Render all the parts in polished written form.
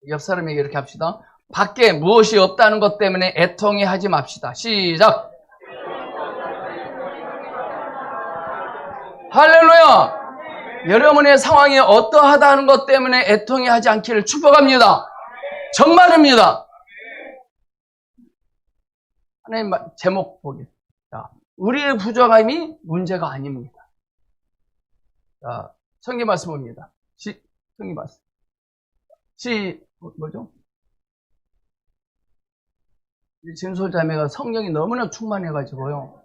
옆 사람에게 이렇게 합시다. 밖에 무엇이 없다는 것 때문에 애통해 하지 맙시다. 시작. 할렐루야. 여러분의 상황이 어떠하다는 것 때문에 애통해 하지 않기를 축복합니다. 정말입니다. 하나님 제목 보겠습니다. 우리의 부족함이 문제가 아닙니다. 자, 성경 말씀 봅니다. 성경 말씀. 뭐죠? 진솔자매가 성령이 너무나 충만해가지고요.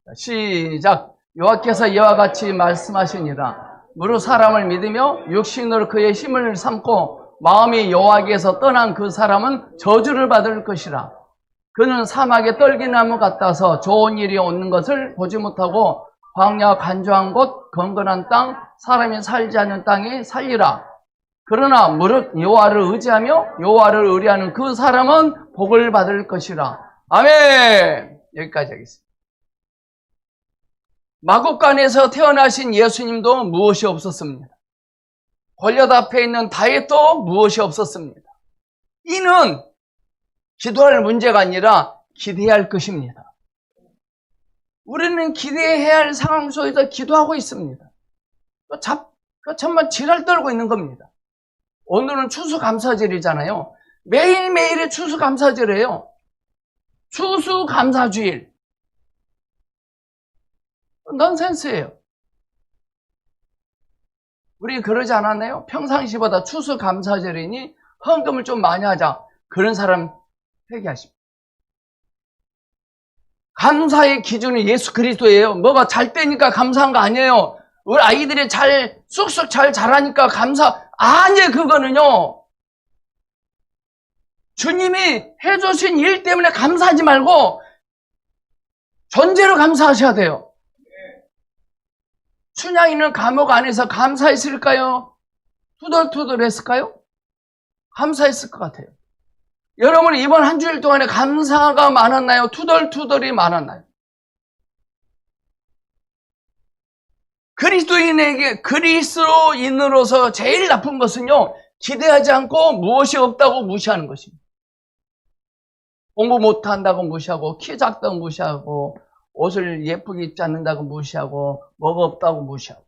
자, 시작. 여호와께서 이와 같이 말씀하시니라. 무릇 사람을 믿으며 육신으로 그의 힘을 삼고 마음이 여호와께서 떠난 그 사람은 저주를 받을 것이라. 그는 사막의 떨기나무 같아서 좋은 일이 오는 것을 보지 못하고 광야 간조한 곳 건건한 땅 사람이 살지 않는 땅에 살리라. 그러나 무릇 여호와를 의지하며 여호와를 의뢰하는 그 사람은 복을 받을 것이라. 아멘. 여기까지 하겠습니다. 마국간에서 태어나신 예수님도 무엇이 없었습니다. 골리앗 앞에 있는 다윗도 무엇이 없었습니다. 이는 기도할 문제가 아니라 기대해야 할 것입니다. 우리는 기대해야 할 상황 속에서 기도하고 있습니다. 정말 지랄 떨고 있는 겁니다. 오늘은 추수감사절이잖아요. 매일매일의 추수감사절이에요. 추수감사주일. 넌센스예요. 우리 그러지 않았나요? 평상시보다 추수감사절이니 헌금을 좀 많이 하자. 그런 사람 회개하십니다. 감사의 기준이 예수 그리스도예요. 뭐가 잘 되니까 감사한 거 아니에요. 우리 아이들이 쑥쑥 잘 자라니까 아니에요. 그거는요. 주님이 해주신 일 때문에 감사하지 말고 존재로 감사하셔야 돼요. 춘향이는 감옥 안에서 감사했을까요? 투덜투덜 했을까요? 감사했을 것 같아요. 여러분 이번 한 주일 동안에 감사가 많았나요? 투덜투덜이 많았나요? 그리스도인으로서 제일 나쁜 것은요, 기대하지 않고 무엇이 없다고 무시하는 것입니다. 공부 못한다고 무시하고, 키 작다고 무시하고, 옷을 예쁘게 입지 않는다고 무시하고, 뭐가 없다고 무시하고.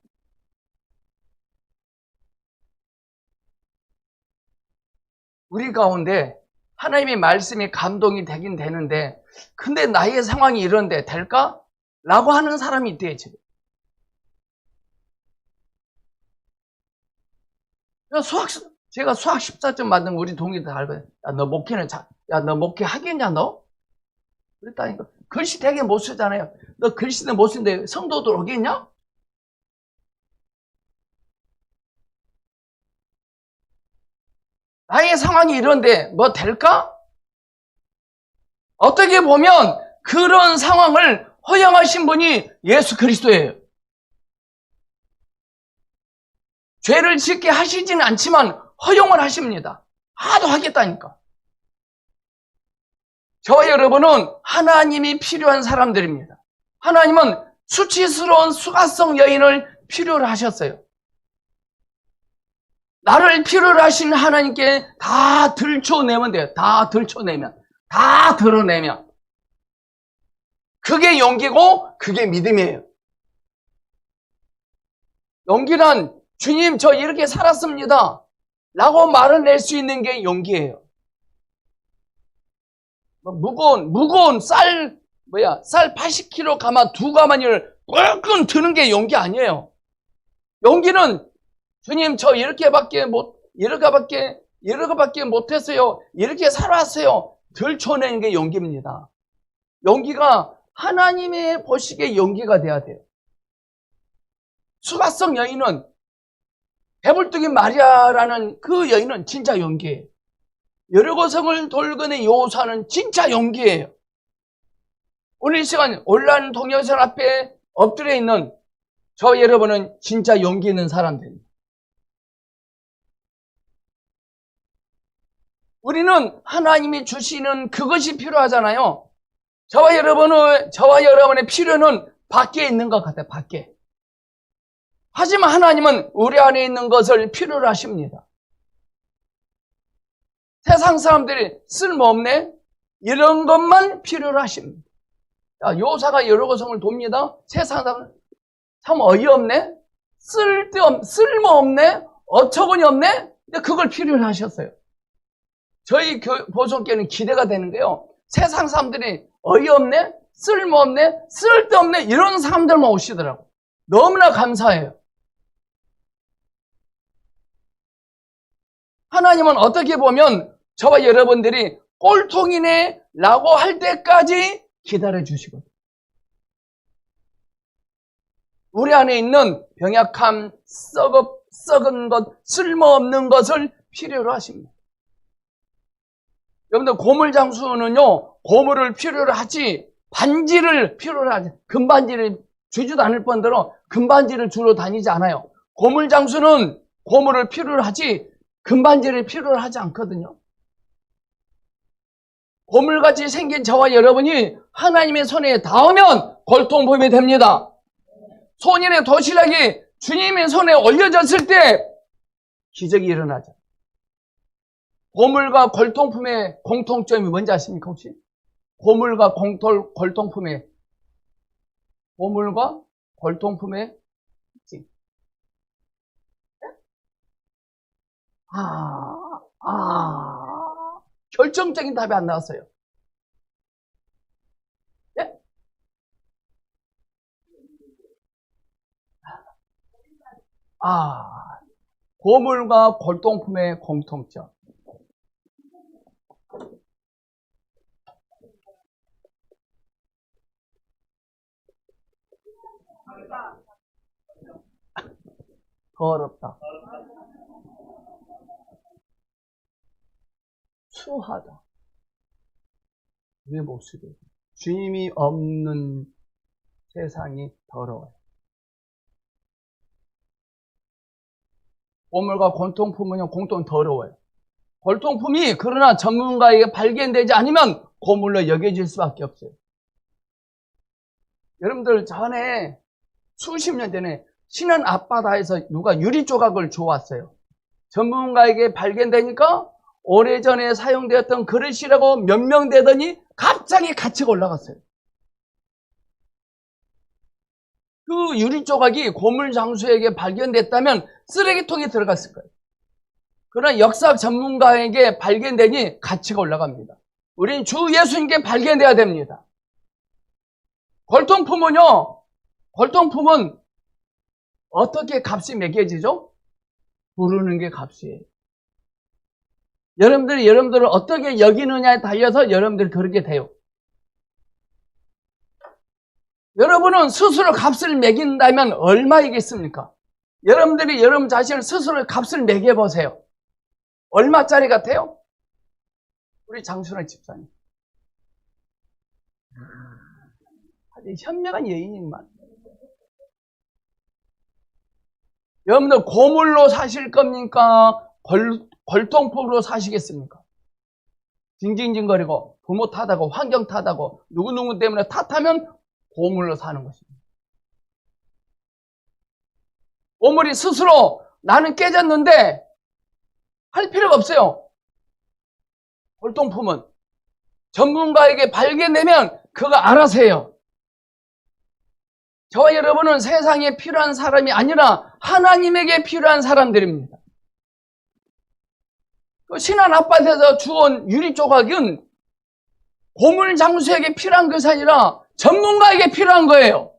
우리 가운데 하나님의 말씀이 감동이 되긴 되는데, 근데 나의 상황이 이런데 될까? 라고 하는 사람이 있대요, 지금. 제가 수학 14점 만든 우리 동기들 알거든요. 야, 너 목회 하겠냐, 너? 그랬다니까. 글씨 되게 못 쓰잖아요. 너 글씨는 못 쓰는데 성도들 오겠냐? 나의 상황이 이런데 뭐 될까? 어떻게 보면 그런 상황을 허용하신 분이 예수 그리스도예요. 죄를 짓게 하시지는 않지만 허용을 하십니다. 하도 하겠다니까. 저와 여러분은 하나님이 필요한 사람들입니다. 하나님은 수치스러운 수가성 여인을 필요로 하셨어요. 나를 필요로 하신 하나님께 다 들춰내면 돼요. 다 드러내면. 그게 용기고 그게 믿음이에요. 용기란 주님 저 이렇게 살았습니다 라고 말을 낼 수 있는 게 용기예요. 무거운 쌀 80kg 가마 2가마니를 꿀끈 드는 게 용기 아니에요. 용기는 주님 저 이렇게밖에 못했어요. 이렇게 살아왔어요. 들춰내는 게 용기입니다. 용기가 하나님의 보시기에 용기가 돼야 돼요. 수가성 여인은 배불뚝이 마리아라는 그 여인은 진짜 용기예요. 여리고성을 돌건의 여호수아는 진짜 용기예요. 오늘 이 시간 올란 동영상 앞에 엎드려 있는 저 여러분은 진짜 용기 있는 사람들입니다. 우리는 하나님이 주시는 그것이 필요하잖아요. 저와 여러분의 필요는 밖에 있는 것 같아요. 밖에. 하지만 하나님은 우리 안에 있는 것을 필요로 하십니다. 세상 사람들이 쓸모없네? 이런 것만 필요로 하십니다. 야, 요사가 여러 고성을 돕니다. 세상 사람 참 어이없네? 쓸모없네? 어처구니 없네? 근데 그걸 필요로 하셨어요. 저희 보성교회는 기대가 되는 게요. 세상 사람들이 어이없네? 쓸모없네? 쓸데없네? 이런 사람들만 오시더라고. 너무나 감사해요. 하나님은 어떻게 보면 저와 여러분들이 꼴통이네 라고 할 때까지 기다려 주시거든요. 우리 안에 있는 병약함, 썩은 것, 쓸모없는 것을 필요로 하십니다. 여러분들 고물장수는요, 고물을 필요로 하지 반지를 필요로 하지, 금반지를 주지도 않을 뿐더러 금반지를 주러 다니지 않아요. 고물장수는 고물을 필요로 하지 금반지를 필요로 하지 않거든요. 고물같이 생긴 저와 여러분이 하나님의 손에 닿으면 골통품이 됩니다. 손인의 도시락이 주님의 손에 올려졌을 때 기적이 일어나죠. 고물과 골통품의 공통점이 뭔지 아십니까 혹시? 고물과 골통품의 특징. 결정적인 답이 안 나왔어요. 예? 고물과 골통품의 공통점. 더 어렵다. 추하다. 왜 목소리? 주님이 없는 세상이 더러워요. 고물과 골통품은요, 공통 더러워요. 골통품이 그러나 전문가에게 발견되지 않으면 고물로 여겨질 수밖에 없어요. 여러분들 전에 수십 년 전에 신안 앞바다에서 누가 유리 조각을 주워왔어요. 전문가에게 발견되니까 오래전에 사용되었던 그릇이라고 명명되더니 갑자기 가치가 올라갔어요. 그 유리 조각이 고물 장수에게 발견됐다면 쓰레기통에 들어갔을 거예요. 그러나 역사학 전문가에게 발견되니 가치가 올라갑니다. 우린 주 예수님께 발견돼야 됩니다. 골통품은요, 골통품은 어떻게 값이 매겨지죠? 부르는 게 값이에요. 여러분들을 어떻게 여기느냐에 달려서 여러분들이 그렇게 돼요. 여러분은 스스로 값을 매긴다면 얼마이겠습니까? 여러분들이 여러분 자신을 스스로 값을 매겨보세요. 얼마짜리 같아요? 우리 장순환 집사님. 아주 현명한 여인이만. 여러분들 고물로 사실 겁니까? 골통품으로 사시겠습니까? 징징징거리고 부모 탓하고 환경 탓하고 누구누구 때문에 탓하면 고물로 사는 것입니다. 고물이 스스로 나는 깨졌는데 할 필요가 없어요. 골통품은 전문가에게 발견되면 그거 알아서 해요. 저와 여러분은 세상에 필요한 사람이 아니라 하나님에게 필요한 사람들입니다. 그 신안 앞바다에서 주운 유리 조각은 고물 장수에게 필요한 것이 아니라 전문가에게 필요한 거예요.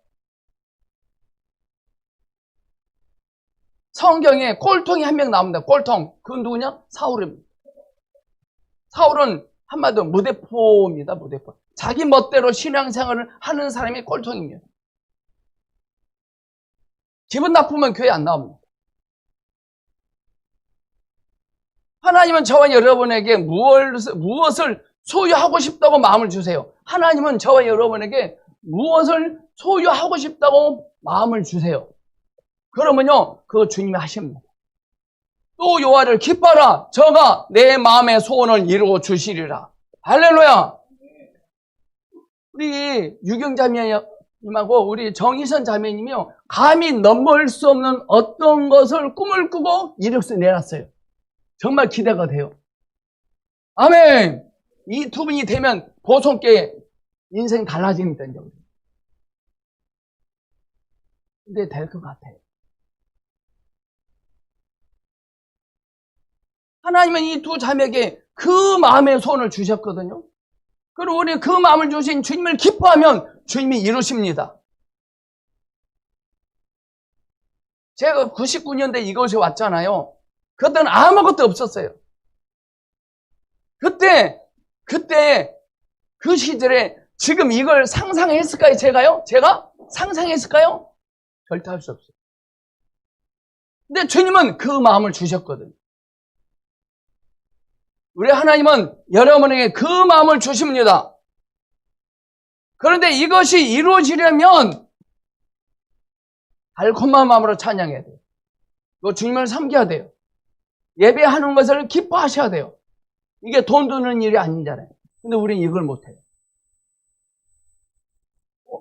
성경에 꼴통이 한 명 나옵니다. 꼴통. 그건 누구냐? 사울입니다. 사울은 한마디로 무대포입니다. 무대포. 자기 멋대로 신앙생활을 하는 사람이 꼴통입니다. 기분 나쁘면 교회 안 나옵니다. 하나님은 저와 여러분에게 무엇을 소유하고 싶다고 마음을 주세요. 하나님은 저와 여러분에게 무엇을 소유하고 싶다고 마음을 주세요. 그러면요, 그거 주님이 하십니다. 또 여호와를 기뻐하라. 저가 내 마음의 소원을 이루어 주시리라. 할렐루야. 우리 유경자매님하고 우리 정희선 자매님이요, 감히 넘볼 수 없는 어떤 것을 꿈을 꾸고 이력서 내놨어요. 정말 기대가 돼요. 아멘. 이 두 분이 되면 보송교회 인생 달라집니다. 이제. 근데 될 것 같아요. 하나님은 이 두 자매에게 그 마음의 손을 주셨거든요. 그리고 우리 그 마음을 주신 주님을 기뻐하면 주님이 이루십니다. 제가 99년대 이곳에 왔잖아요. 그때는 아무것도 없었어요. 그때 그 시절에 지금 이걸 상상했을까요? 제가 상상했을까요? 절대 할 수 없어요. 근데 주님은 그 마음을 주셨거든요. 우리 하나님은 여러분에게 그 마음을 주십니다. 그런데 이것이 이루어지려면 달콤한 마음으로 찬양해야 돼요. 또 주님을 섬겨야 돼요. 예배하는 것을 기뻐하셔야 돼요. 이게 돈 드는 일이 아니잖아요. 근데 우리는 이걸 못해요.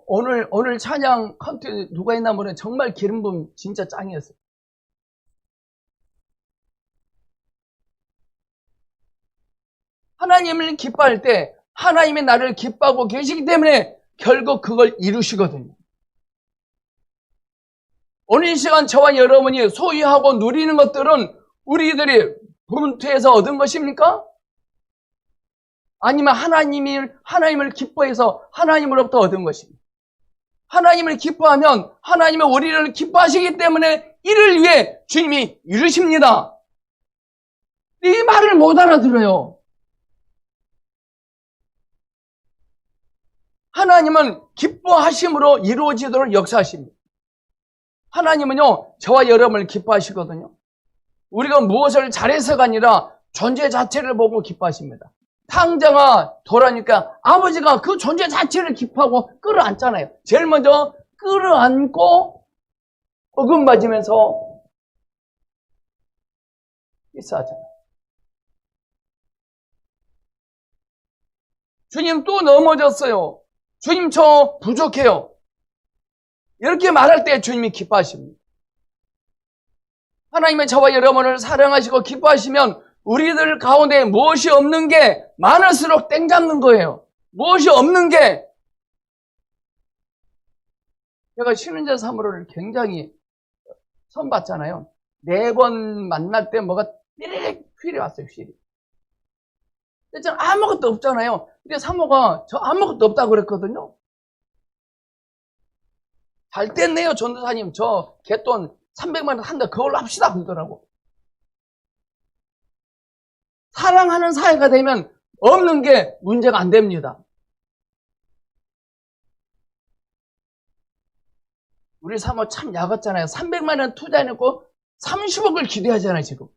오늘 찬양 컨텐츠 누가 있나 모르겠는데 정말 기름 부음 진짜 짱이었어요. 하나님을 기뻐할 때 하나님이 나를 기뻐하고 계시기 때문에 결국 그걸 이루시거든요. 오늘 이 시간 저와 여러분이 소유하고 누리는 것들은 우리들이 분투해서 얻은 것입니까? 아니면 하나님을 기뻐해서 하나님으로부터 얻은 것입니다. 하나님을 기뻐하면 하나님은 우리를 기뻐하시기 때문에 이를 위해 주님이 이루십니다. 이 말을 못 알아들어요. 하나님은 기뻐하심으로 이루어지도록 역사하십니다. 하나님은요, 저와 여러분을 기뻐하시거든요. 우리가 무엇을 잘해서가 아니라 존재 자체를 보고 기뻐하십니다. 탕자가 돌아니까 아버지가 그 존재 자체를 기뻐하고 끌어안잖아요. 제일 먼저 끌어안고 어금맞으면서 있어하잖아요. 주님 또 넘어졌어요. 주님 저 부족해요. 이렇게 말할 때 주님이 기뻐하십니다. 하나님의 저와 여러분을 사랑하시고 기뻐하시면 우리들 가운데 무엇이 없는 게 많을수록 땡 잡는 거예요. 무엇이 없는 게 제가 신은자 사무를 굉장히 선봤잖아요. 4번 만날 때 뭐가 삐리릭 휠이 왔어요. 휠이. 근데 저는 아무것도 없잖아요. 근데 사모가 저 아무것도 없다고 그랬거든요. 잘 됐네요, 전도사님. 저 개돈 300만 원 한다. 그걸로 합시다. 그러더라고. 사랑하는 사회가 되면 없는 게 문제가 안 됩니다. 우리 사모 참 야같잖아요. 300만 원 투자해놓고 30억을 기대하잖아요, 지금.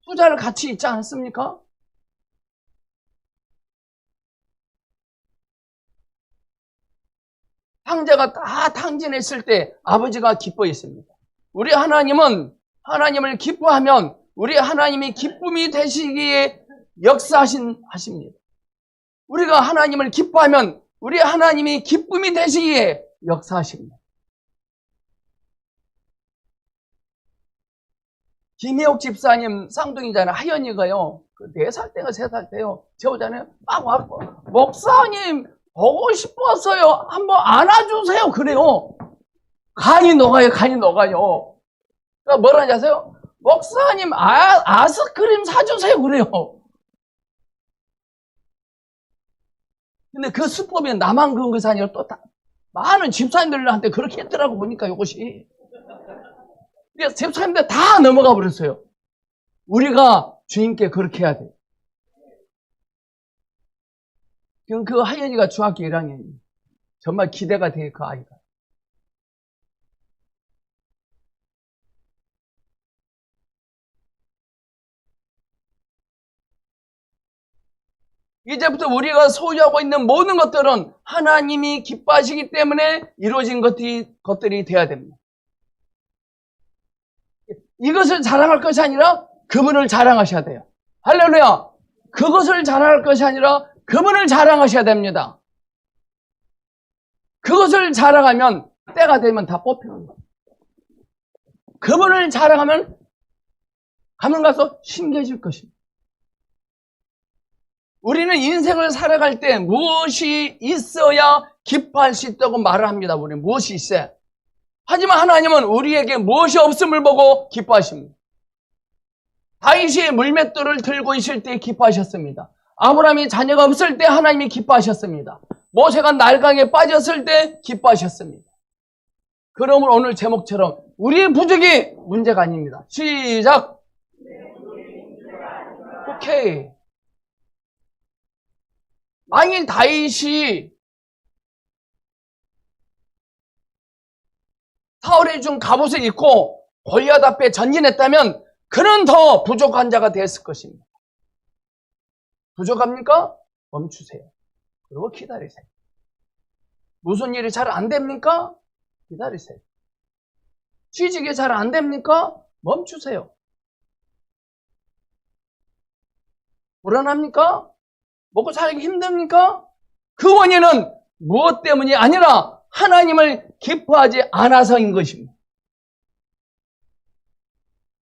투자를 같이 있지 않습니까? 탕자가 다 탕진했을 때 아버지가 기뻐했습니다. 우리 하나님은 하나님을 기뻐하면 우리 하나님이 기쁨이 되시기에 역사하십니다. 우리가 하나님을 기뻐하면 우리 하나님이 기쁨이 되시기에 역사하십니다. 김혜옥 집사님 쌍둥이잖아요. 하연이가요. 4살 때가 3살 때요. 제 오잖아요. 막 왔고 목사님 보고 싶었어요. 한번 안아주세요. 그래요. 간이 녹아요. 그러니까 뭐라 하지 아세요? 목사님 아이스크림 사주세요. 그래요. 근데 그 수법이 나만 그런 것이 아니라 또 많은 집사님들한테 그렇게 했더라고 보니까 이것이. 집사님들 다 넘어가 버렸어요. 우리가 주님께 그렇게 해야 돼요. 지금 그 하연이가 중학교 1학년이에요. 정말 기대가 돼요, 그 아이가. 이제부터 우리가 소유하고 있는 모든 것들은 하나님이 기뻐하시기 때문에 이루어진 것들이 되어야 됩니다. 이것을 자랑할 것이 아니라 그분을 자랑하셔야 돼요. 할렐루야! 그것을 자랑할 것이 아니라 그분을 자랑하셔야 됩니다. 그것을 자랑하면 때가 되면 다 뽑히는 거예요. 그분을 자랑하면 가면 가서 신기해질 것입니다. 우리는 인생을 살아갈 때 무엇이 있어야 기뻐할 수 있다고 말을 합니다. 우리는 무엇이 있어야. 하지만 하나님은 우리에게 무엇이 없음을 보고 기뻐하십니다. 다윗이 물맷돌을 들고 있을 때 기뻐하셨습니다. 아브라함이 자녀가 없을 때 하나님이 기뻐하셨습니다. 모세가 날강에 빠졌을 때 기뻐하셨습니다. 그러므로 오늘 제목처럼 우리의 부족이 문제가 아닙니다. 시작! 오케이. 만일 다윗이 사울이 준 갑옷을 입고 골리앗 앞에 전진했다면 그는 더 부족한 자가 됐을 것입니다. 부족합니까? 멈추세요. 그리고 기다리세요. 무슨 일이 잘 안 됩니까? 기다리세요. 취직이 잘 안 됩니까? 멈추세요. 불안합니까? 먹고 살기 힘듭니까? 그 원인은 무엇 때문이 아니라 하나님을 기뻐하지 않아서인 것입니다.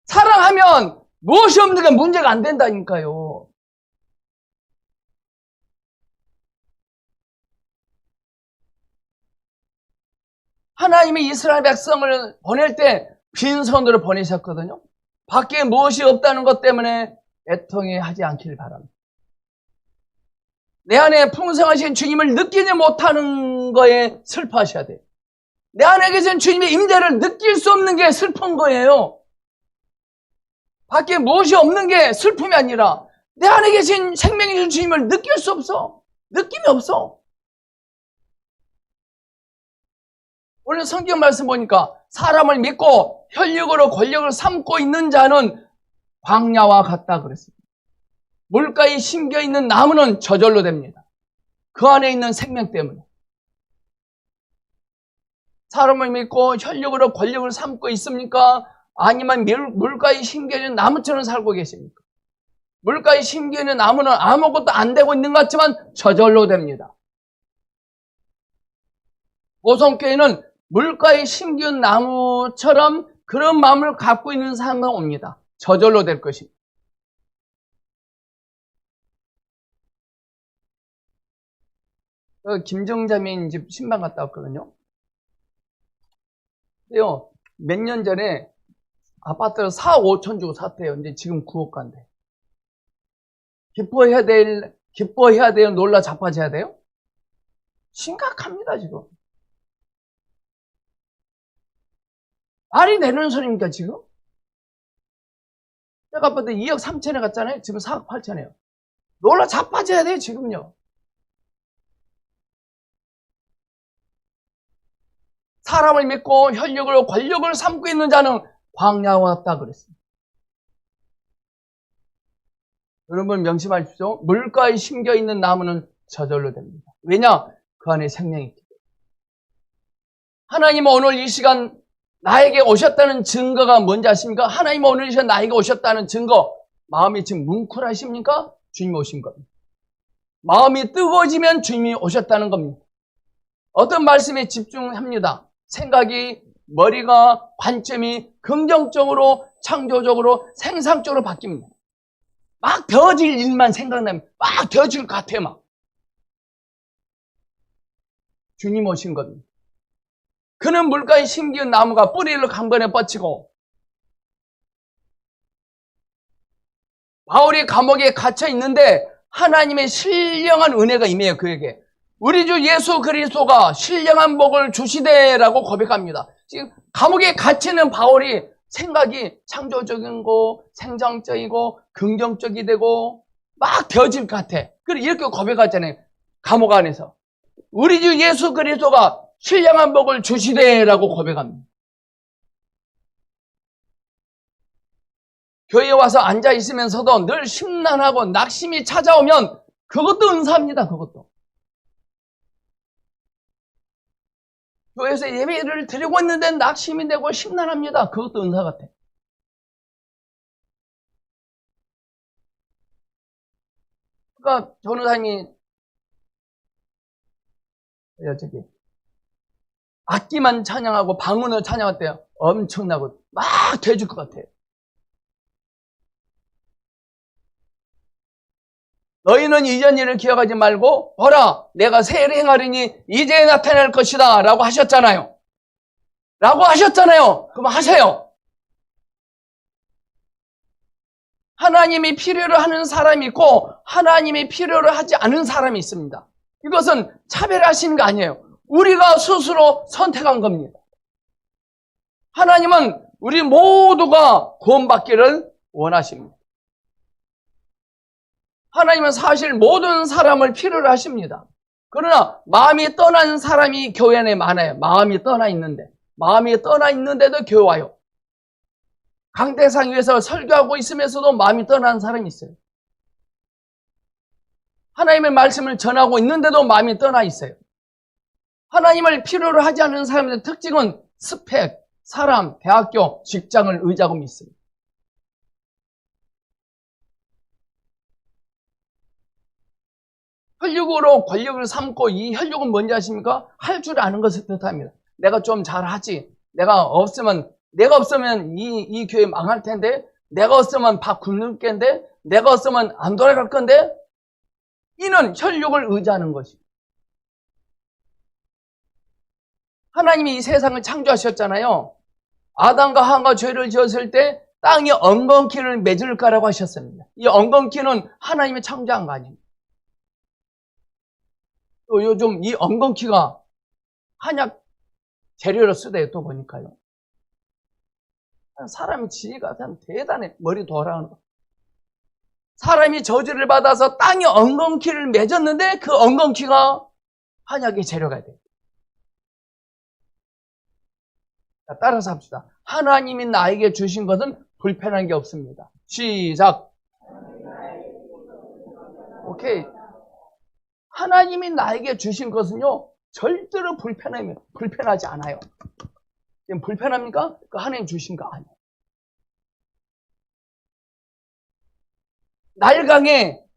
사랑하면 무엇이 없는 게 문제가 안 된다니까요. 하나님이 이스라엘 백성을 보낼 때 빈손으로 보내셨거든요. 밖에 무엇이 없다는 것 때문에 애통해 하지 않기를 바랍니다. 내 안에 풍성하신 주님을 느끼지 못하는 거에 슬퍼하셔야 돼요. 내 안에 계신 주님의 임재를 느낄 수 없는 게 슬픈 거예요. 밖에 무엇이 없는 게 슬픔이 아니라 내 안에 계신 생명이신 주님을 느낄 수 없어. 느낌이 없어. 오늘 성경 말씀 보니까 사람을 믿고 혈육으로 권력을 삼고 있는 자는 광야와 같다 그랬습니다. 물가에 심겨있는 나무는 저절로 됩니다. 그 안에 있는 생명 때문에. 사람을 믿고 혈육으로 권력을 삼고 있습니까? 아니면 물가에 심겨있는 나무처럼 살고 계십니까? 물가에 심겨있는 나무는 아무것도 안 되고 있는 것 같지만 저절로 됩니다. 보성교회는 물가에 심겨있는 나무처럼 그런 마음을 갖고 있는 사람은 옵니다. 저절로 될 것입니다. 김정자매인 집 신방 갔다 왔거든요. 근데요, 몇 년 전에 아파트를 4억 5천 주고 샀대요. 근데 지금 9억 간대. 기뻐해야 돼요? 놀라 자빠져야 돼요? 심각합니다, 지금. 말이 되는 소리입니까, 지금? 내가 아파트 2억 3천에 갔잖아요. 지금 4억 8천에요. 놀라 자빠져야 돼요, 지금요. 사람을 믿고 혈육으로 권력을 삼고 있는 자는 광야와 같다 그랬습니다. 여러분 명심하십시오. 물가에 심겨있는 나무는 저절로 됩니다. 왜냐? 그 안에 생명이 있기 때문에. 하나님은 오늘 이 시간 나에게 오셨다는 증거가 뭔지 아십니까? 하나님은 오늘 이 시간 나에게 오셨다는 증거. 마음이 지금 뭉클하십니까? 주님이 오신 겁니다. 마음이 뜨거워지면 주님이 오셨다는 겁니다. 어떤 말씀에 집중합니다. 생각이, 머리가, 관점이 긍정적으로, 창조적으로, 생산적으로 바뀝니다. 막 되어질 일만 생각나면 막 되어질 것 같아요, 막. 주님 오신 겁니다. 그는 물가에 심기운 나무가 뿌리를 강변에 뻗치고 바울이 감옥에 갇혀 있는데 하나님의 신령한 은혜가 임해요, 그에게. 우리 주 예수 그리스도가 신령한 복을 주시되라고 고백합니다. 지금 감옥에 갇히는 바울이 생각이 창조적이고 생장적이고 긍정적이 되고 막 되어질 것 같아. 그리고 이렇게 고백하잖아요. 감옥 안에서. 우리 주 예수 그리스도가 신령한 복을 주시되라고 고백합니다. 교회에 와서 앉아 있으면서도 늘 심란하고 낙심이 찾아오면 그것도 은사입니다. 그것도. 교회에서 예배를 드리고 있는데 낙심이 되고 심란합니다. 그것도 은사 같아. 그러니까 전우사님이 저기 악기만 찬양하고 방언을 찬양할 때 엄청나고 막 돼줄 것 같아요. 너희는 이전 일을 기억하지 말고 보라 내가 새 일을 행하리니 이제 나타날 것이다 라고 하셨잖아요. 그럼 하세요. 하나님이 필요로 하는 사람이 있고 하나님이 필요로 하지 않은 사람이 있습니다. 이것은 차별하시는 거 아니에요. 우리가 스스로 선택한 겁니다. 하나님은 우리 모두가 구원받기를 원하십니다. 하나님은 사실 모든 사람을 필요로 하십니다. 그러나 마음이 떠난 사람이 교회 안에 많아요. 마음이 떠나 있는데도 교회 와요. 강대상 위에서 설교하고 있으면서도 마음이 떠난 사람이 있어요. 하나님의 말씀을 전하고 있는데도 마음이 떠나 있어요. 하나님을 필요로 하지 않는 사람의 특징은 스펙, 사람, 대학교, 직장을 의지하고 믿습니다. 혈육으로 권력을 삼고 이 혈육은 뭔지 아십니까? 할 줄 아는 것을 뜻합니다. 내가 좀 잘하지. 내가 없으면 이 교회 망할 텐데, 내가 없으면 밥 굶는 깸데, 내가 없으면 안 돌아갈 건데, 이는 혈육을 의지하는 것입니다. 하나님이 이 세상을 창조하셨잖아요. 아담과 하와가 죄를 지었을 때 땅이 엉겅퀴를 맺을까라고 하셨습니다. 이 엉겅퀴는 하나님이 창조한 거 아닙니다. 또 요즘 이 엉겅퀴가 한약 재료로 쓰대요. 또 보니까요. 사람의 지혜가 참 대단해. 머리 돌아가는 거. 사람이 저주를 받아서 땅이 엉겅퀴를 맺었는데 그 엉겅퀴가 한약의 재료가 돼요. 자, 따라서 합시다. 하나님이 나에게 주신 것은 불편한 게 없습니다. 시작. 오케이. 하나님이 나에게 주신 것은요, 절대로 불편하지 않아요. 지금 불편합니까? 그 하나님 주신 거 아니에요.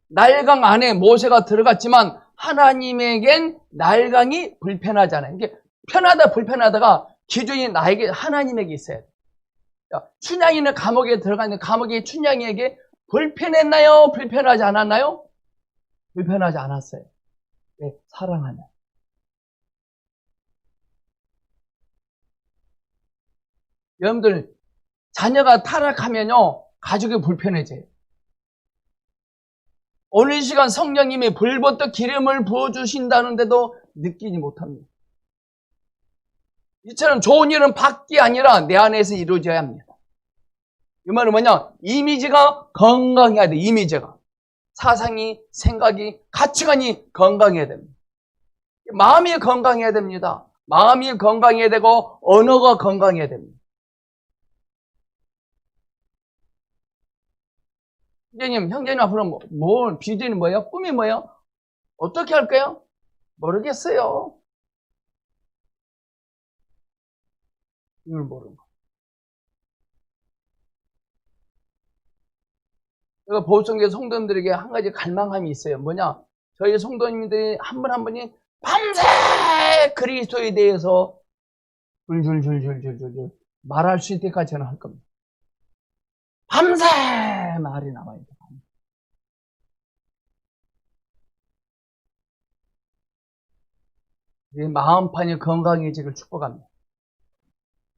날강 안에 모세가 들어갔지만 하나님에겐 날강이 불편하잖아요. 이게 편하다 불편하다가 기준이 하나님에게 있어야 돼요. 춘향이는 감옥에 들어갔는데 감옥의 춘향이에게 불편했나요? 불편하지 않았나요? 불편하지 않았어요. 네, 사랑하네. 여러분들 자녀가 타락하면요 가족이 불편해져요. 오늘 시간 성령님이 불부터 기름을 부어주신다는데도 느끼지 못합니다. 이처럼 좋은 일은 밖이 아니라 내 안에서 이루어져야 합니다. 이 말은 뭐냐? 이미지가 건강해야 돼. 이미지가. 사상이, 생각이, 가치관이 건강해야 됩니다. 마음이 건강해야 됩니다. 마음이 건강해야 되고 언어가 건강해야 됩니다. 형제님 앞으로 비전이 뭐예요? 꿈이 뭐예요? 어떻게 할까요? 모르겠어요. 이걸 모르는 거. 제가 보성교회 성도님들에게 한 가지 갈망함이 있어요. 뭐냐? 저희 성도님들이 한 분 한 분이 밤새 그리스도에 대해서 줄줄줄줄줄줄 말할 수 있을 때까지 저는 할 겁니다. 밤새 말이 나와야 돼요. 마음판이 건강해지길 축복합니다.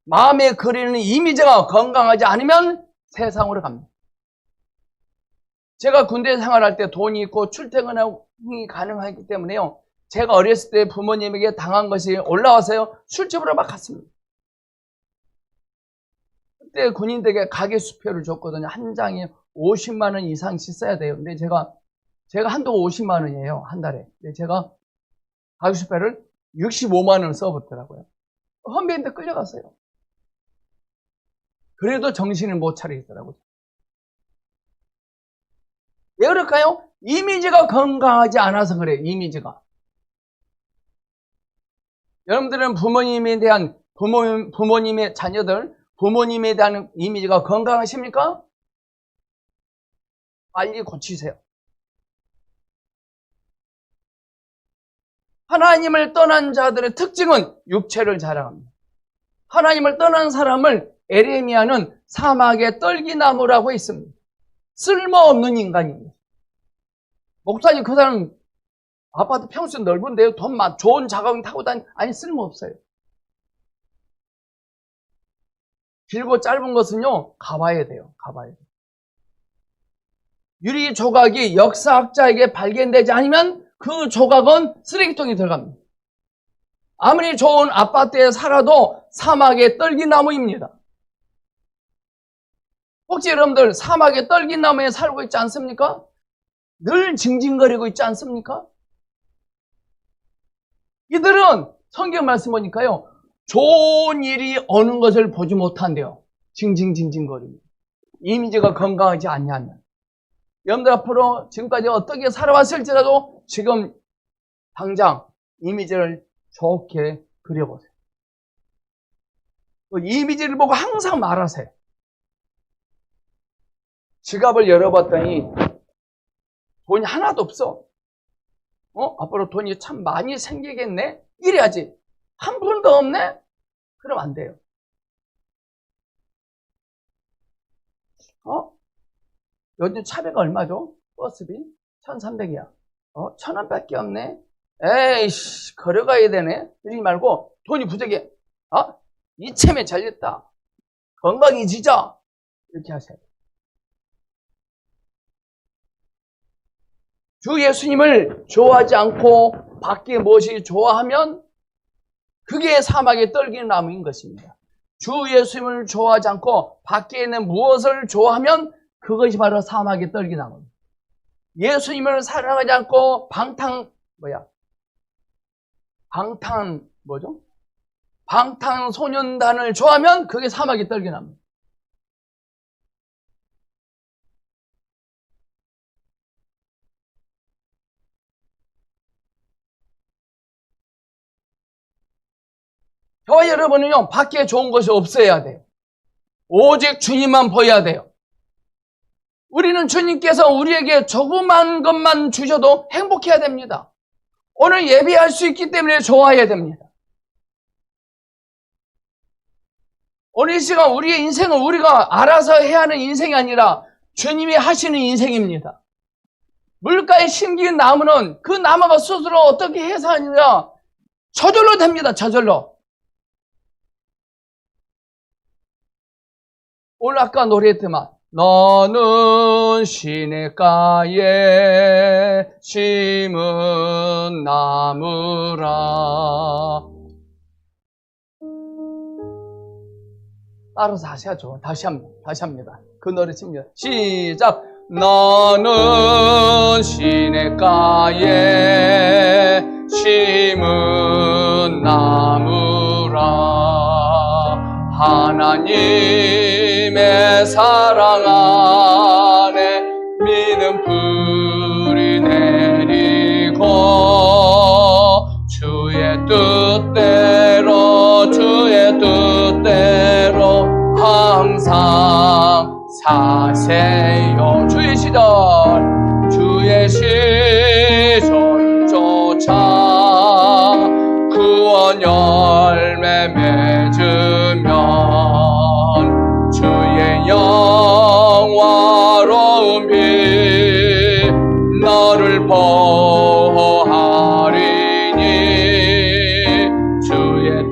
마음에 그리는 이미지가 건강하지 않으면 세상으로 갑니다. 제가 군대 생활할 때 돈이 있고 출퇴근이 가능하기 때문에요. 제가 어렸을 때 부모님에게 당한 것이 올라와서요. 술집으로 막 갔습니다. 그때 군인들에게 가게 수표를 줬거든요. 한 장에 50만 원 이상씩 써야 돼요. 근데 제가 한도가 50만 원이에요. 한 달에. 근데 제가 가게 수표를 65만 원을 써봤더라고요. 헌비한테 끌려갔어요. 그래도 정신을 못 차리겠더라고요. 왜 그럴까요? 이미지가 건강하지 않아서 그래요. 이미지가. 여러분들은 부모님에 대한 부모님의 자녀들, 부모님에 대한 이미지가 건강하십니까? 빨리 고치세요. 하나님을 떠난 자들의 특징은 육체를 자랑합니다. 하나님을 떠난 사람을 에레미야는 사막의 떨기나무라고 했습니다. 쓸모없는 인간입니다. 목사님 그 사람 아파트 평수 넓은데요. 좋은 자가용 타고 아니 쓸모없어요. 길고 짧은 것은요. 가봐야 돼요. 가봐야 돼요. 유리 조각이 역사학자에게 발견되지 않으면 그 조각은 쓰레기통에 들어갑니다. 아무리 좋은 아파트에 살아도 사막의 떨기나무입니다. 혹시 여러분들 사막의 떨기나무에 살고 있지 않습니까? 늘 징징거리고 있지 않습니까? 이들은 성경 말씀 보니까요. 좋은 일이 어느 것을 보지 못한대요. 징징징징거립니다. 이미지가 건강하지 않냐면. 여러분들 앞으로 지금까지 어떻게 살아왔을지라도 지금 당장 이미지를 좋게 그려보세요. 그 이미지를 보고 항상 말하세요. 지갑을 열어봤더니 돈이 하나도 없어. 앞으로 돈이 참 많이 생기겠네? 이래야지. 한 푼도 없네? 그럼 안 돼요. 요즘 차비가 얼마죠? 버스비? 1,300이야. 1,000원밖에 없네? 에이씨, 걸어가야 되네? 이러지 말고, 돈이 부족해. 이참에 잘렸다. 건강이 지자. 이렇게 하세요. 주 예수님을 좋아하지 않고 밖에 무엇이 좋아하면 그게 사막에 떨기는 나무인 것입니다. 주 예수님을 좋아하지 않고 밖에 있는 무엇을 좋아하면 그것이 바로 사막에 떨기는 나무입니다. 예수님을 사랑하지 않고 방탄소년단을 좋아하면 그게 사막에 떨기는 나무입니다. 저와 여러분은요, 밖에 좋은 것이 없어야 돼요. 오직 주님만 보여야 돼요. 우리는 주님께서 우리에게 조그만 것만 주셔도 행복해야 됩니다. 오늘 예배할 수 있기 때문에 좋아해야 됩니다. 오늘 이 시간 우리의 인생은 우리가 알아서 해야 하는 인생이 아니라 주님이 하시는 인생입니다. 물가에 심긴 나무는 그 나무가 스스로 어떻게 해서 아니라 저절로 됩니다. 저절로. 오늘 아까 노래했지만 너는 시냇가에 심은 나무라. 따라서 하셔야죠. 다시 합니다. 그 노래 칩니다. 시작. 너는 시냇가에 심은 나무라. 하나님의 사랑 안에 믿음 뿌리 내리고 주의 뜻대로 항상 사세요. 주의 시절조차 구원 열매 맺으면 주의 영화로운 빛 너를 보호하리니 주의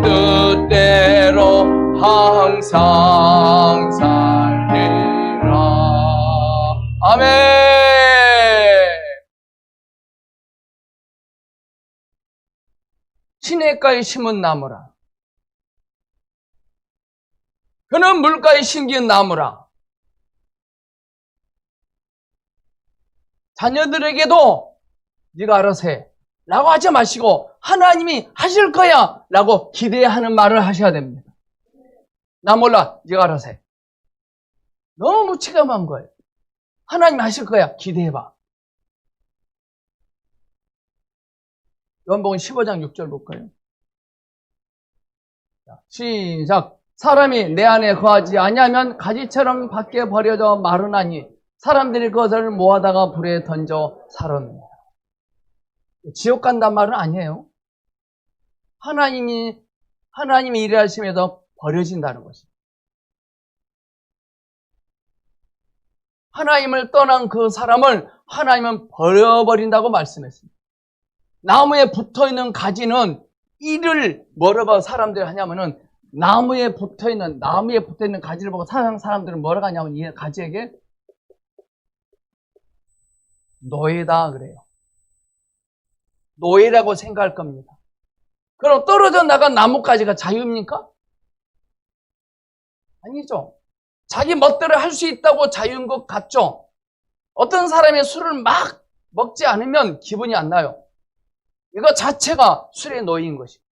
뜻대로 항상 살리라. 아멘. 시냇가에 심은 나무라. 그는 물가에 심긴 나무라. 자녀들에게도 네가 알아서 해 라고 하지 마시고 하나님이 하실 거야 라고 기대하는 말을 하셔야 됩니다. 나 몰라, 네가 알아서 해. 너무 체감한 거예요. 하나님 하실 거야, 기대해봐. 요한복음 15장 6절 볼까요? 시작. 사람이 내 안에 거하지 아니하면 가지처럼 밖에 버려져 마르나니 사람들이 그것을 모아다가 불에 던져 살았느니라. 지옥 간단 말은 아니에요. 하나님이 일하심에도 버려진다는 것입니다. 하나님을 떠난 그 사람을 하나님은 버려버린다고 말씀했습니다. 나무에 붙어있는 가지는 이를 뭐라고 사람들이 하냐면은 나무에 붙어있는 가지를 보고 사람들은 뭐라고 하냐면 이 가지에게 노예다 그래요. 노예라고 생각할 겁니다. 그럼 떨어져 나간 나뭇가지가 자유입니까? 아니죠. 자기 멋대로 할 수 있다고 자유인 것 같죠? 어떤 사람이 술을 막 먹지 않으면 기분이 안 나요. 이거 자체가 술의 노예인 것입니다.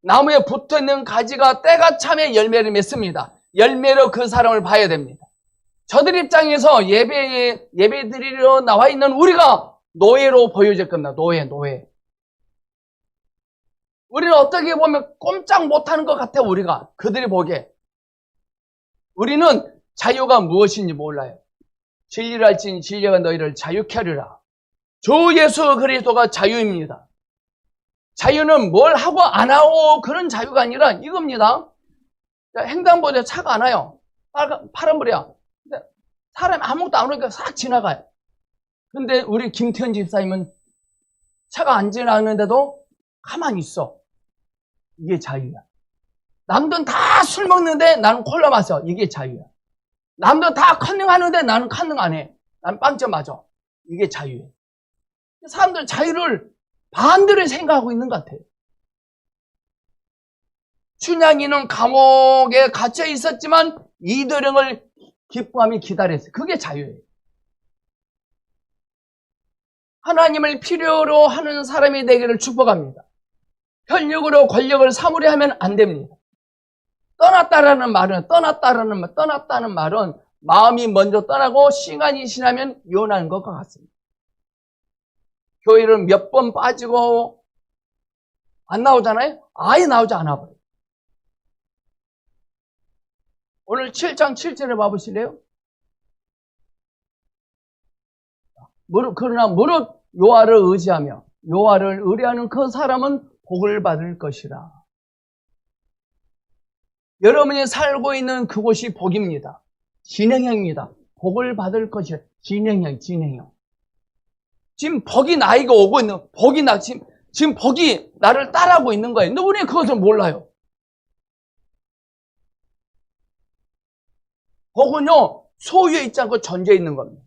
나무에 붙어있는 가지가 때가 차면 열매를 맺습니다. 열매로 그 사람을 봐야 됩니다. 저들 입장에서 예배 드리러 나와 있는 우리가 노예로 보여질 겁니다. 노예. 우리는 어떻게 보면 꼼짝 못하는 것 같아요. 우리가 그들이 보기에. 우리는 자유가 무엇인지 몰라요. 진리를 알지니 진리가 너희를 자유케 하리라. 주 예수 그리스도가 자유입니다. 자유는 뭘 하고 안 하고 그런 자유가 아니라 이겁니다. 횡단보도에 차가 안 와요. 파란불이야. 근데 사람이 아무것도 안 오니까 싹 지나가요. 근데 우리 김태현 집사님은 차가 안 지나가는데도 가만히 있어. 이게 자유야. 남들은 다 술 먹는데 나는 콜라 마셔. 이게 자유야. 남들은 다 컨닝 하는데 나는 컨닝 안 해. 난 빵점 맞아. 이게 자유예요. 사람들은 자유를 반대로 생각하고 있는 것 같아요. 춘향이는 감옥에 갇혀 있었지만 이도령을 기뻐하며 기다렸어요. 그게 자유예요. 하나님을 필요로 하는 사람이 되기를 축복합니다. 편력으로 권력을 사무려 하면 안 됩니다. 떠났다는 말은 마음이 먼저 떠나고 시간이 지나면 이혼하는 것과 같습니다. 교회를 몇 번 빠지고 안 나오잖아요? 아예 나오지 않아 버려요. 오늘 7장 7절을 봐보실래요? 그러나 무릇 여호와를 의지하며 여호와를 의뢰하는 그 사람은 복을 받을 것이라. 여러분이 살고 있는 그곳이 복입니다. 진행형입니다. 복을 받을 것이라. 진행형. 지금 복이 나에게 오고 있는, 지금 복이 나를 따라하고 있는 거예요. 근데 우리는 그것을 몰라요. 복은요, 소유에 있지 않고 전제에 있는 겁니다.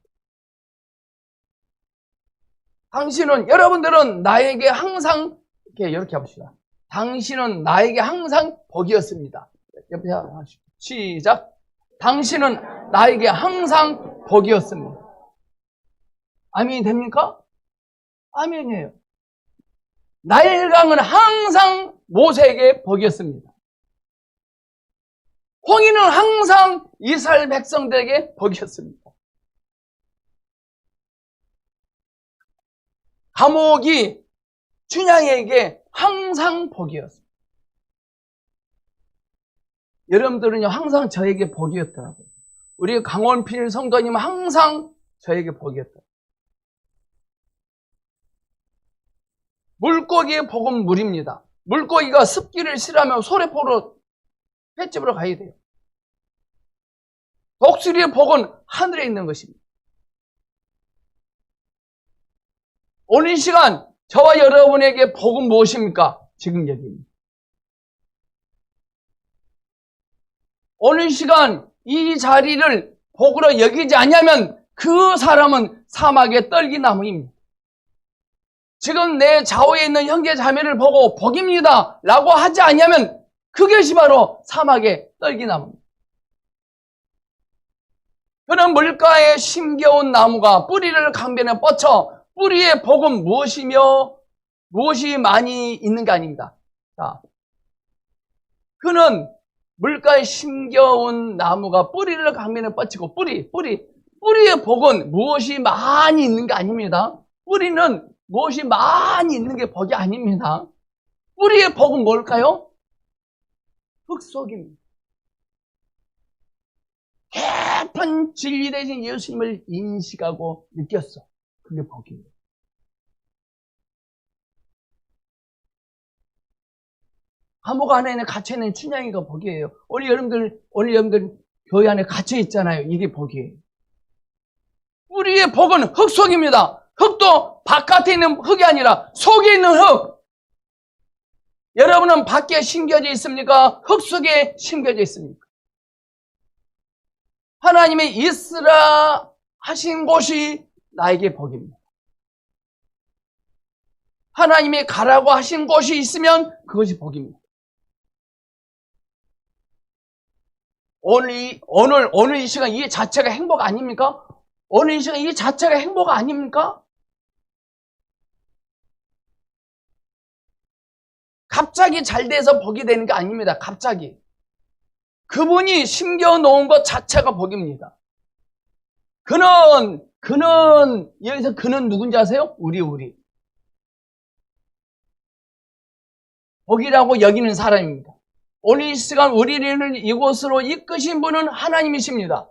여러분들은 나에게 항상, 이렇게 해봅시다. 당신은 나에게 항상 복이었습니다. 옆에 하십시오. 시작. 당신은 나에게 항상 복이었습니다. 아멘이 됩니까? 아멘이에요. 나일강은 항상 모세에게 복이었습니다. 홍해는 항상 이스라엘 백성들에게 복이었습니다. 감옥이 춘향에게 항상 복이었습니다. 여러분들은요, 항상 저에게 복이었더라고요. 우리 강원필 성도님은 항상 저에게 복이었더라고요. 물고기의 복은 물입니다. 물고기가 습기를 싫어하면 소래포로 횟집으로 가야 돼요. 독수리의 복은 하늘에 있는 것입니다. 오늘 시간 저와 여러분에게 복은 무엇입니까? 지금 여기입니다. 오늘 시간 이 자리를 복으로 여기지 않으면 그 사람은 사막의 떨기나무입니다. 지금 내 좌우에 있는 형제 자매를 보고 복입니다 라고 하지 않으면 그것이 바로 사막의 떨기나무입니다. 그런 물가에 심겨온 나무가 뿌리를 강변에 뻗쳐 뿌리의 복은 무엇이며 무엇이 많이 있는 게 아닙니다. 자, 그는 물가에 심겨온 나무가 뿌리를 강변에 뻗치고 뿌리의 복은 무엇이 많이 있는 게 아닙니다. 뿌리는 무엇이 많이 있는 게 복이 아닙니다. 뿌리의 복은 뭘까요? 흙 속입니다. 깊은 진리 대신 예수님을 인식하고 느꼈어. 그게 복이에요. 감옥 안에 갇혀있는 춘향이가 복이에요. 오늘 여러분들 교회 안에 갇혀 있잖아요. 이게 복이에요. 우리의 복은 흙 속입니다. 흙도 바깥에 있는 흙이 아니라 속에 있는 흙. 여러분은 밖에 심겨져 있습니까? 흙 속에 심겨져 있습니까? 하나님이 있으라 하신 곳이 나에게 복입니다. 하나님이 가라고 하신 곳이 있으면 그것이 복입니다. 오늘 이 시간 이 자체가 행복 아닙니까? 오늘 이 시간 이 자체가 행복 아닙니까? 갑자기 잘 돼서 복이 되는 게 아닙니다. 갑자기. 그분이 심겨놓은 것 자체가 복입니다. 여기서 그는 누군지 아세요? 우리. 복이라고 여기는 사람입니다. 오늘 이 시간 우리를 이곳으로 이끄신 분은 하나님이십니다.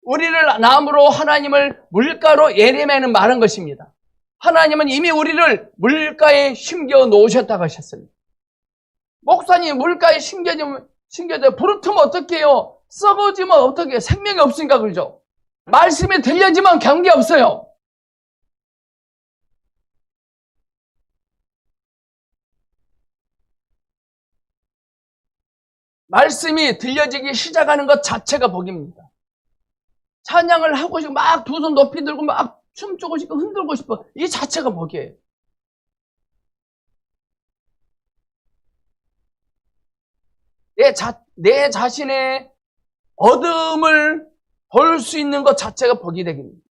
우리를 나무로 하나님을 물가로 예레미야는 말한 것입니다. 하나님은 이미 우리를 물가에 심겨 놓으셨다고 하셨습니다. 목사님 물가에 심겨져 부르트면 어떡해요? 썩어지면 어떡해요? 생명이 없으니까 그러죠. 말씀이 들려지면 관계없어요. 말씀이 들려지기 시작하는 것 자체가 복입니다. 찬양을 하고 싶고 막 두 손 높이 들고 막 춤추고 싶고 흔들고 싶어. 이 자체가 복이에요. 내 자신의 어둠을 볼 수 있는 것 자체가 복이 됩니다.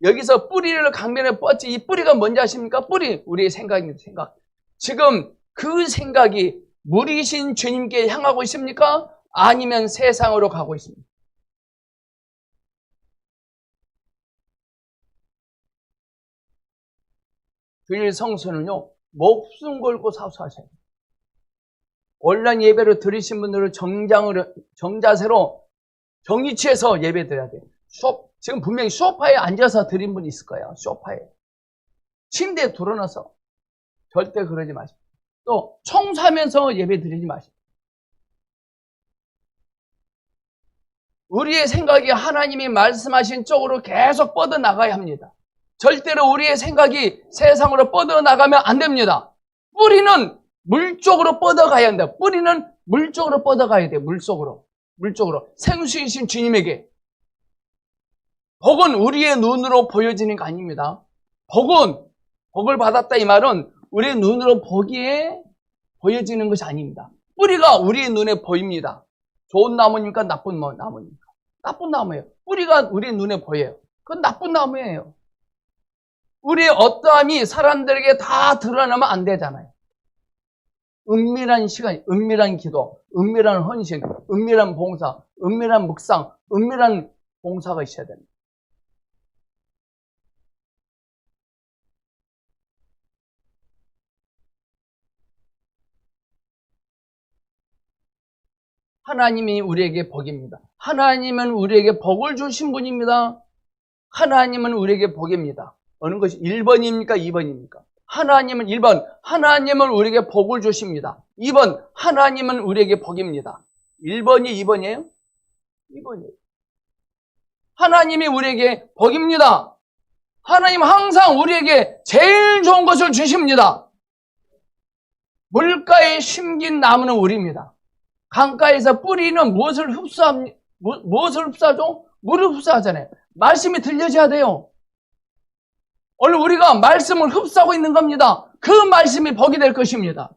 여기서 뿌리를 강변에 뻗지. 이 뿌리가 뭔지 아십니까? 뿌리, 우리의 생각입니다. 생각. 지금 그 생각이 물이신 주님께 향하고 있습니까? 아니면 세상으로 가고 있습니까? 주일 성수는요, 목숨 걸고 사수하셔야 돼요. 온라인 예배를 들으신 분들은 정자세로 정위치해서 예배 드려야 돼요. 지금 분명히 소파에 앉아서 드린 분이 있을 거예요. 소파에. 침대에 드러나서. 절대 그러지 마십시오. 또 청소하면서 예배 드리지 마십시오. 우리의 생각이 하나님이 말씀하신 쪽으로 계속 뻗어나가야 합니다. 절대로 우리의 생각이 세상으로 뻗어나가면 안 됩니다. 뿌리는 물 쪽으로 뻗어가야 한다. 뿌리는 물 쪽으로 뻗어가야 돼요. 물 쪽으로. 생수이신 주님에게. 복은 우리의 눈으로 보여지는 거 아닙니다. 복을 받았다 이 말은 우리의 눈으로 보기에 보여지는 것이 아닙니다. 뿌리가 우리의 눈에 보입니다. 좋은 나무입니까? 나쁜 나무입니까? 나쁜 나무예요. 뿌리가 우리의 눈에 보여요. 그건 나쁜 나무예요. 우리의 어떠함이 사람들에게 다 드러나면 안 되잖아요. 은밀한 시간, 은밀한 기도, 은밀한 헌신, 은밀한 봉사, 은밀한 묵상, 은밀한 봉사가 있어야 됩니다. 하나님이 우리에게 복입니다. 하나님은 우리에게 복을 주신 분입니다. 하나님은 우리에게 복입니다. 어느 것이 1번입니까? 2번입니까? 하나님은 1번, 하나님은 우리에게 복을 주십니다. 2번, 하나님은 우리에게 복입니다. 1번이 2번이에요? 2번이에요. 하나님이 우리에게 복입니다. 하나님 항상 우리에게 제일 좋은 것을 주십니다. 물가에 심긴 나무는 우리입니다. 강가에서 뿌리는 무엇을 흡수하죠? 물을 흡수하잖아요. 말씀이 들려져야 돼요. 오늘 우리가 말씀을 흡수하고 있는 겁니다. 그 말씀이 복이 될 것입니다.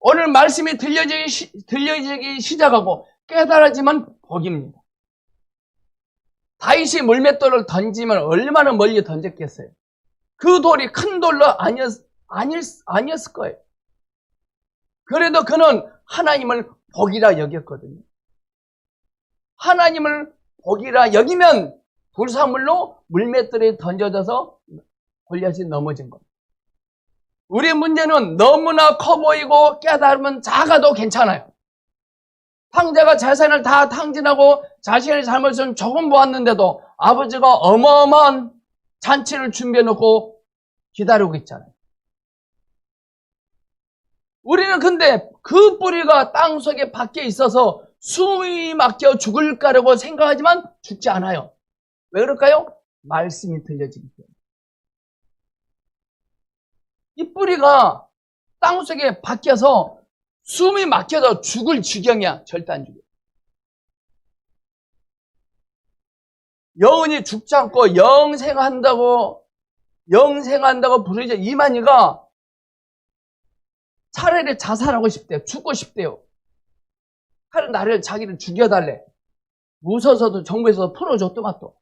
오늘 말씀이 들려지기 시작하고 깨달아지면 복입니다. 다윗이 물맷돌을 던지면 얼마나 멀리 던졌겠어요? 그 돌이 큰 돌로 아니었을 거예요. 그래도 그는 하나님을 복이라 여겼거든요. 하나님을 복이라 여기면 불사물로 물맷돌에 던져져서 골리앗이 넘어진 겁니다. 우리 문제는 너무나 커 보이고 깨달으면 작아도 괜찮아요. 탕자가 재산을 다 탕진하고 자신의 잘못은 조금 보았는데도 아버지가 어마어마한 잔치를 준비해놓고 기다리고 있잖아요. 우리는 근데 그 뿌리가 땅속에 박혀 있어서 숨이 막혀 죽을까라고 생각하지만 죽지 않아요. 왜 그럴까요? 말씀이 들려지기 때문에. 이 뿌리가 땅속에 박혀서 숨이 막혀서 죽을 지경이야. 절대 안 죽어. 영원히 죽지 않고 영생한다고 부르자 이만희가 차라리 자살하고 싶대요. 죽고 싶대요. 나를 자기를 죽여달래. 무서워서도 정부에서 풀어줬더만 또.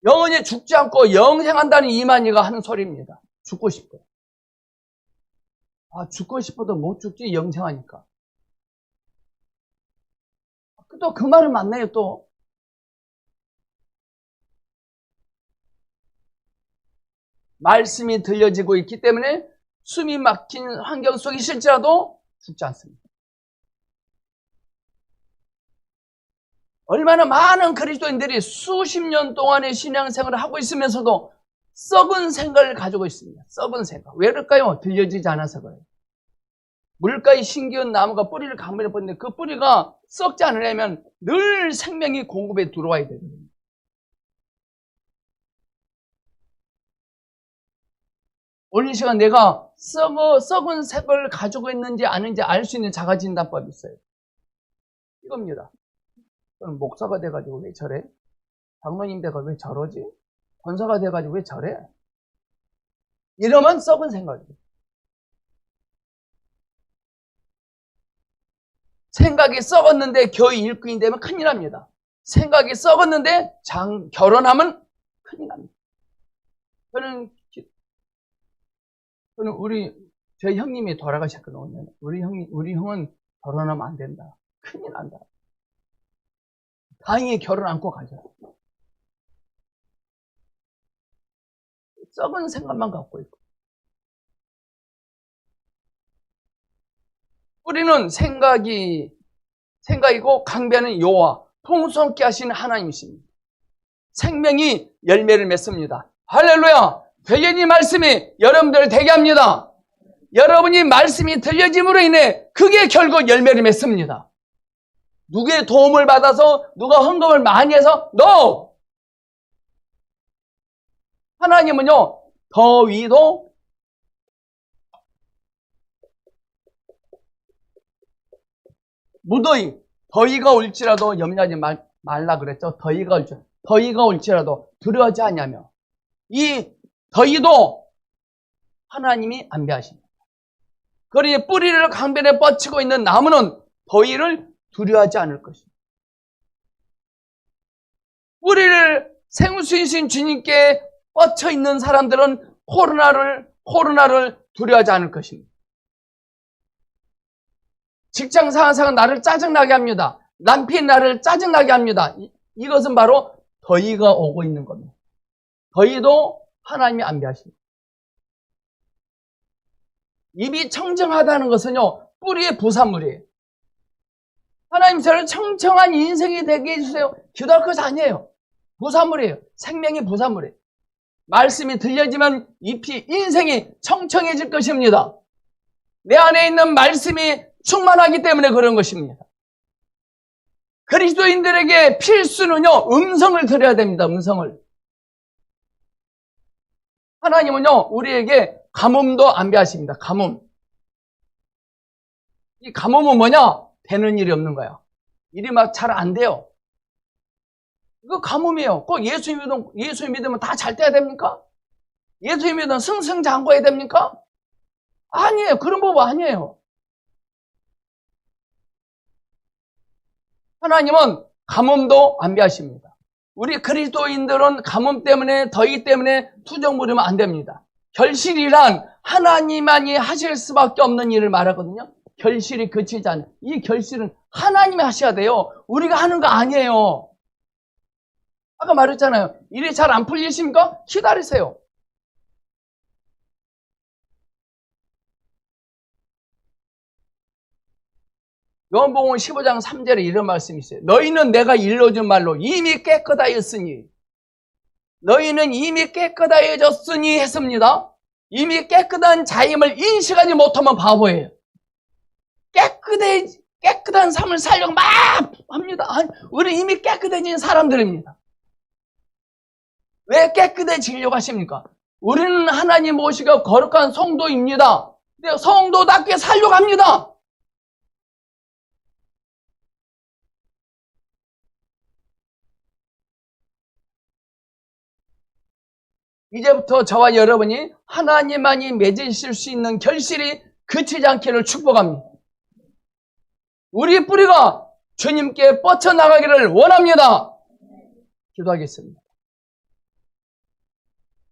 영원히 죽지 않고 영생한다는 이만희가 하는 소리입니다. 죽고 싶대. 죽고 싶어도 못 죽지 영생하니까. 또 그 말은 맞네요 또. 말씀이 들려지고 있기 때문에 숨이 막힌 환경 속에 있을지라도 죽지 않습니다. 얼마나 많은 그리스도인들이 수십 년 동안의 신앙생활을 하고 있으면서도 썩은 생각을 가지고 있습니다. 썩은 생각. 왜 그럴까요? 들려지지 않아서 그래요. 물가에 심기운 나무가 뿌리를 강변에 뻗는데 그 뿌리가 썩지 않으려면 늘 생명이 공급에 들어와야 되거든요. 오늘 이 시간 내가 썩은 색을 가지고 있는지 아닌지 알 수 있는 자가진단법이 있어요. 이겁니다. 저는 목사가 돼가지고 왜 저래? 장로님 돼가지고 왜 저러지? 권사가 돼가지고 왜 저래? 이러면 썩은 생각이에요. 생각이 썩었는데 교회 일꾼이 되면 큰일 납니다. 생각이 썩었는데 결혼하면 큰일 납니다. 저는 저희 형님이 돌아가셨거든요. 우리 형은 결혼하면 안 된다. 큰일 난다. 다행히 결혼 안고 가죠. 썩은 생각만 갖고 있고. 뿌리는 생각이고 강변은 여호와, 풍성케 하시는 하나님이십니다. 생명이 열매를 맺습니다. 할렐루야! 들려진 말씀이 여러분들을 되게 합니다. 여러분이 말씀이 들려짐으로 인해 그게 결국 열매를 맺습니다. 누구의 도움을 받아서 누가 헌금을 많이 해서 No! 하나님은요 더위도 무더위, 더위가 올지라도 염려하지 말라 그랬죠. 더위가 올지라도 두려워하지 않냐며. 이 더위도 하나님이 안배하십니다. 그러니 뿌리를 강변에 뻗치고 있는 나무는 더위를 두려워하지 않을 것입니다. 뿌리를 생수이신 주님께 뻗쳐 있는 사람들은 코로나를 두려워하지 않을 것입니다. 직장 상사가 나를 짜증나게 합니다. 남편이 나를 짜증나게 합니다. 이것은 바로 더위가 오고 있는 겁니다. 더위도 하나님이 안배하십니다. 입이 청정하다는 것은요 뿌리의 부산물이에요. 하나님 저를 청청한 인생이 되게 해주세요. 기도할 것이 아니에요. 부산물이에요. 생명의 부산물이에요. 말씀이 들려지면 인생이 청청해질 것입니다. 내 안에 있는 말씀이 충만하기 때문에 그런 것입니다. 그리스도인들에게 필수는요 음성을 들어야 됩니다. 음성을. 하나님은요 우리에게 가뭄도 안배하십니다. 가뭄. 이 가뭄은 뭐냐? 되는 일이 없는 거야. 일이 막 잘 안 돼요. 이거 가뭄이에요. 꼭 예수 믿으면 다 잘 돼야 됩니까? 예수 믿으면 승승장구해야 됩니까? 아니에요. 그런 법 아니에요. 하나님은 가뭄도 안배하십니다. 우리 그리스도인들은 가뭄 때문에 더위 때문에 투정 부리면 안 됩니다. 결실이란 하나님만이 하실 수밖에 없는 일을 말하거든요. 결실이 그치지 않아요. 이 결실은 하나님이 하셔야 돼요. 우리가 하는 거 아니에요. 아까 말했잖아요. 일이 잘 안 풀리십니까? 기다리세요. 요한복음 15장 3절에 이런 말씀이 있어요. 너희는 내가 일러준 말로 이미 깨끗하였으니 너희는 이미 깨끗하여졌으니 했습니다. 이미 깨끗한 자임을 인식하지 못하면 바보예요. 깨끗한 삶을 살려고 막 합니다. 우리 이미 깨끗해진 사람들입니다. 왜 깨끗해지려고 하십니까? 우리는 하나님 모시고 거룩한 성도입니다. 근데 성도답게 살려고 합니다. 이제부터 저와 여러분이 하나님만이 맺으실 수 있는 결실이 그치지 않기를 축복합니다. 우리 뿌리가 주님께 뻗쳐나가기를 원합니다. 기도하겠습니다.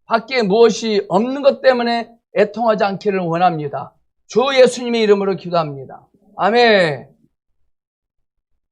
밖에 무엇이 없는 것 때문에 애통하지 않기를 원합니다. 주 예수님의 이름으로 기도합니다. 아멘.